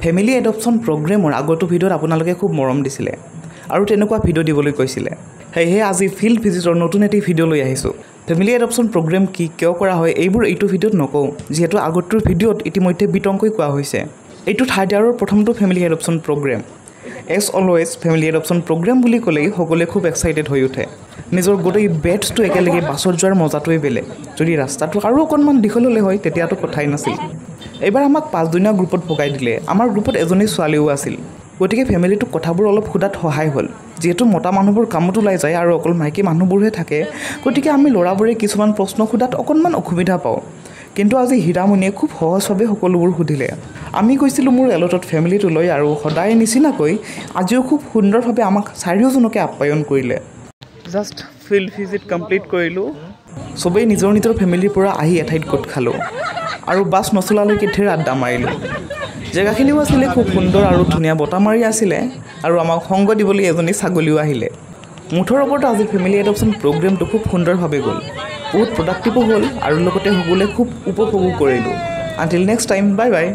Family adoption প্ৰগ্ৰেমৰ আগতো ভিডিঅ'ত আপোনালোকে খুব মৰম দিছিলে আৰু তেনেকুৱা ভিডিঅ' দিবলৈ কৈছিলে। সেয়েহে আজি ফিল্ড ভিজিটৰ নতুন এটি ভিডিঅ' লৈ আহিছোঁ। ফেমিলি এডপশ্যন প্ৰগ্ৰেম কি, কিয় কৰা হয়, এইবোৰ এইটো ভিডিঅ'ত নকওঁ, যিহেতু আগৰটোৰ ভিডিঅ'ত ইতিমধ্যে বিতংকৈ কোৱা হৈছে। এইটো থাৰ্ড ইয়াৰৰ প্ৰথমটো family adoption programme. As always family adoption programme বুলি ক'লেই সকলোৱে খুব এক্সাইটেড হৈ উঠে। নিজৰ গোটেই বেটছটো একেলগে বাছত যোৱাৰ মজাটোৱে বেলেগ। যদি ৰাস্তাটো আৰু অকণমান দীঘল হ'লে হয় তেতিয়াতো কথাই নাছিল। এইবাৰ আমাক 5 দিনীয়া গ্ৰুপত ভগাই দিলে। আমাৰ গ্ৰুপত এজনী ছোৱালীও আছিল, গতিকে ফেমিলিটোক কথাবোৰ অলপ সোধাত সহায় হ'ল। যিহেতু মতা মানুহবোৰ কামত ওলাই যায় আৰু অকল মাইকী মানুহবোৰহে থাকে, গতিকে আমি ল'ৰাবোৰে কিছুমান প্ৰশ্ন সোধাত অকণমান অসুবিধা পাওঁ। কিন্তু আজি হীৰামণিয়ে খুব সহজভাৱে সকলোবোৰ সুধিলে। আমি গৈছিলোঁ মোৰ এলটত ফেমিলিটোলৈ আৰু সদায় নিচিনাকৈ আজিও খুব সুন্দৰভাৱে আমাক চাৰিওজনকে আপ্যায়ন কৰিলে। জাষ্ট ফিল্ড ভিজিট কমপ্লিট কৰিলোঁ। চবেই নিজৰ নিজৰ ফেমিলিৰ পৰা আহি এঠাইত গোট খালোঁ আৰু বাছ নচলালৈকে ধেৰ আড্ডা মাৰিলোঁ। জেগাখিনিও আছিলে খুব সুন্দৰ আৰু ধুনীয়া, বতাহ মাৰি আছিলে আৰু আমাক সংগ দিবলৈ এজনী ছাগলীও আহিলে। মুঠৰ ওপৰত আজি ফেমিলি এডপশ্যন প্ৰগ্ৰেমটো খুব সুন্দৰভাৱে গ'ল, বহুত প্ৰডাক্টিভো হ'ল আৰু লগতে সকলোৱে খুব উপভোগো কৰিলোঁ। Until next time, bye bye.